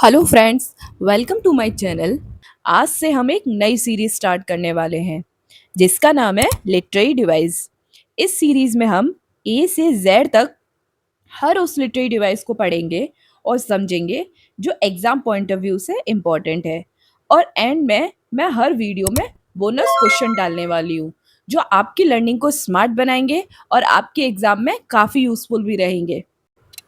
Hello friends, welcome to my channel. आज से हम एक नई सीरीज स्टार्ट करने वाले हैं जिसका नाम है लिटरेरी डिवाइस। इस सीरीज में हम ए से जेड तक हर उस लिटरेरी डिवाइस को पढ़ेंगे और समझेंगे जो एग्जाम पॉइंट ऑफ व्यू से इम्पोर्टेंट है। और एंड में मैं हर वीडियो में बोनस क्वेश्चन डालने वाली हूँ जो आपकी लर्निंग को स्मार्ट बनाएंगे और आपके एग्जाम में काफ़ी यूजफुल भी रहेंगे।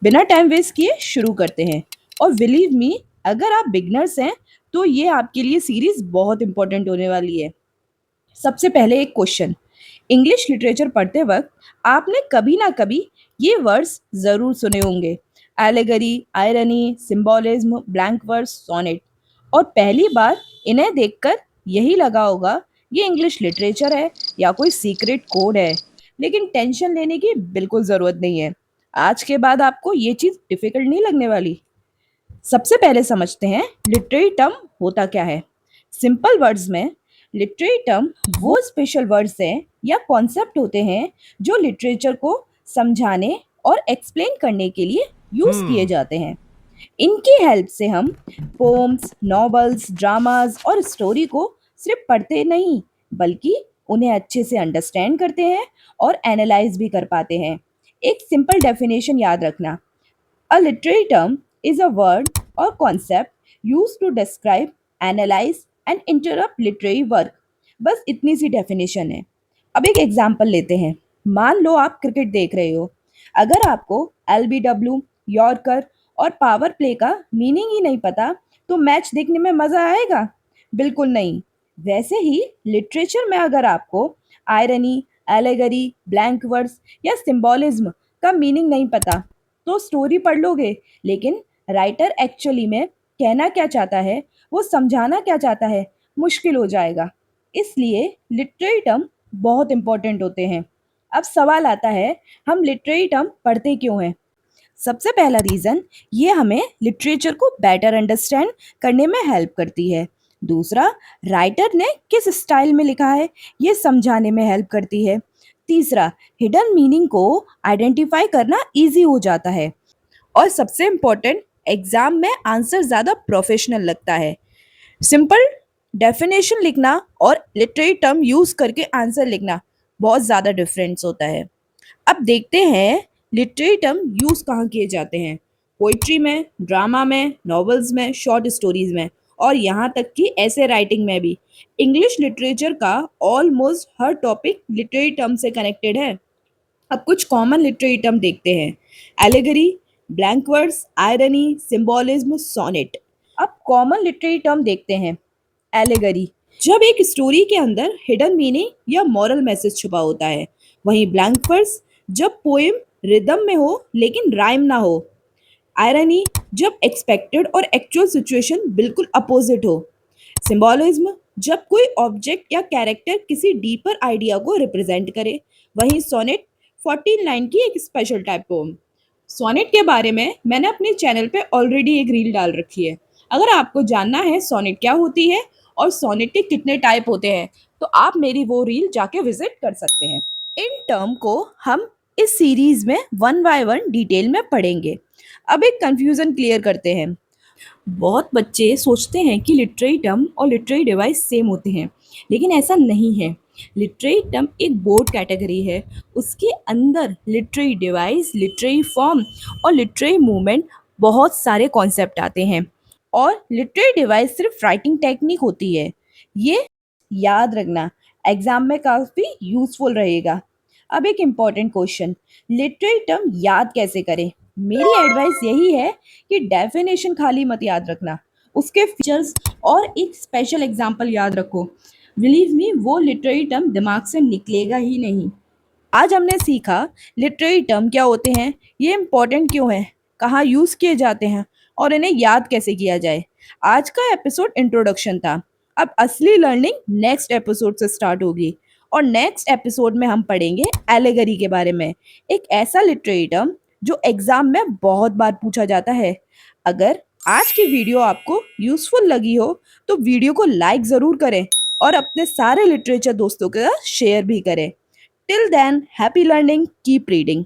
बिना टाइम वेस्ट किए शुरू करते हैं। और बिलीव मी, अगर आप बिगनर्स हैं तो ये आपके लिए सीरीज बहुत इंपॉर्टेंट होने वाली है। सबसे पहले एक क्वेश्चन। इंग्लिश लिटरेचर पढ़ते वक्त आपने कभी ना कभी ये वर्ड्स ज़रूर सुने होंगे: allegory, irony, symbolism, blank verse, sonnet. और पहली बार इन्हें देखकर यही लगा होगा ये इंग्लिश लिटरेचर है या कोई सीक्रेट कोड है। लेकिन टेंशन लेने की बिल्कुल ज़रूरत नहीं है। आज के बाद आपको ये चीज़ डिफिकल्ट नहीं लगने वाली। सबसे पहले समझते हैं लिटरेरी टर्म होता क्या है। सिंपल वर्ड्स में लिटरेरी टर्म वो स्पेशल वर्ड्स हैं या कॉन्सेप्ट होते हैं जो लिटरेचर को समझाने और एक्सप्लेन करने के लिए यूज किए जाते हैं। इनकी हेल्प से हम पोम्स, नॉवेल्स, ड्रामास और स्टोरी को सिर्फ पढ़ते नहीं बल्कि उन्हें अच्छे से अंडरस्टैंड करते हैं और एनालाइज भी कर पाते हैं। एक सिंपल डेफिनेशन याद रखना: A literary term is a word or concept used to describe, analyze and interrupt literary work। बस इतनी सी डेफिनेशन है। अब एक एग्जाम्पल लेते हैं। मान लो आप क्रिकेट देख रहे हो। अगर आपको LBW, यॉर्कर और पावर प्ले का मीनिंग ही नहीं पता तो मैच देखने में मज़ा आएगा? बिल्कुल नहीं। वैसे ही लिटरेचर में अगर आपको आयरनी, एलेगरी, ब्लैंक वर्स या सिंबोलिज्म का मीनिंग नहीं पता तो स्टोरी पढ़ लोगे, लेकिन राइटर एक्चुअली में कहना क्या चाहता है, वो समझाना क्या चाहता है, मुश्किल हो जाएगा। इसलिए लिटरेरी टर्म बहुत इंपॉर्टेंट होते हैं। अब सवाल आता है, हम लिटरेरी टर्म पढ़ते क्यों हैं? सबसे पहला रीज़न, ये हमें लिटरेचर को बेटर अंडरस्टैंड करने में हेल्प करती है। दूसरा, राइटर ने किस स्टाइल में लिखा है ये समझाने में हेल्प करती है। तीसरा, हिडन मीनिंग को आइडेंटिफाई करना इजी हो जाता है। और सबसे इम्पोर्टेंट, एग्जाम में आंसर ज़्यादा प्रोफेशनल लगता है। सिंपल डेफिनेशन लिखना और लिटरेरी टर्म यूज़ करके आंसर लिखना बहुत ज़्यादा डिफरेंस होता है। अब देखते हैं लिटरेरी टर्म यूज़ कहाँ किए जाते हैं। पोइट्री में, ड्रामा में, नॉवेल्स में, शॉर्ट स्टोरीज में और यहाँ तक कि ऐसे राइटिंग में भी। इंग्लिश लिटरेचर का ऑलमोस्ट हर टॉपिक लिटरेरी टर्म से कनेक्टेड है। अब कुछ कॉमन लिटरेरी टर्म देखते हैं: allegory, blank words, irony, symbolism, sonnet. अब कॉमन लिटरेरी टर्म देखते हैं। एलेगरी, जब एक स्टोरी के अंदर हिडन मीनिंग या मॉरल मैसेज छुपा होता है। वहीं ब्लैंक वर्स, जब पोएम रिदम में हो लेकिन राइम ना हो। आयरनी, जब एक्सपेक्टेड और एक्चुअल सिचुएशन बिल्कुल अपोजिट हो। सिंबोलिज्म, जब कोई ऑब्जेक्ट या कैरेक्टर किसी डीपर आइडिया को रिप्रेजेंट करे। वहीं सोनेट 14 लाइन की एक स्पेशल टाइप पोम। सोनेट के बारे में मैंने अपने चैनल पे ऑलरेडी एक रील डाल रखी है। अगर आपको जानना है सोनेट क्या होती है और सोनेट के कितने टाइप होते हैं तो आप मेरी वो रील जाके विजिट कर सकते हैं। इन टर्म को हम इस सीरीज में वन बाय वन डिटेल में पढ़ेंगे। अब एक कंफ्यूजन क्लियर करते हैं। बहुत बच्चे सोचते हैं कि लिटरेरी टर्म और लिटरेरी डिवाइस सेम होते हैं, लेकिन ऐसा नहीं है। लिटरेरी टर्म एक बोर्ड कैटेगरी है। उसके अंदर लिटरेरी डिवाइस, लिटरेरी फॉर्म और लिटरेरी मूवमेंट बहुत सारे कॉन्सेप्ट आते हैं। और लिटरेरी डिवाइस सिर्फ राइटिंग टेक्निक होती है। ये याद रखना, एग्जाम में काफ़ी यूजफुल रहेगा। अब एक इम्पॉर्टेंट क्वेश्चन, लिटरेरी टर्म याद कैसे करें? मेरी एडवाइस यही है कि डेफिनेशन खाली मत याद रखना, उसके फीचर्स और एक स्पेशल एग्जांपल याद रखो। बिलीव मी, वो लिटरेरी टर्म दिमाग से निकलेगा ही नहीं। आज हमने सीखा लिटरेरी टर्म क्या होते हैं, ये इम्पोर्टेंट क्यों है, कहाँ यूज़ किए जाते हैं और इन्हें याद कैसे किया जाए। आज का एपिसोड इंट्रोडक्शन था। अब असली लर्निंग नेक्स्ट एपिसोड से स्टार्ट होगी। और नेक्स्ट एपिसोड में हम पढ़ेंगे एलेगरी के बारे में, एक ऐसा लिटरेरी टर्म जो एग्जाम में बहुत बार पूछा जाता है। अगर आज की वीडियो आपको यूजफुल लगी हो तो वीडियो को लाइक ज़रूर करें और अपने सारे लिटरेचर दोस्तों के साथ शेयर भी करें। Till then, happy learning, keep reading.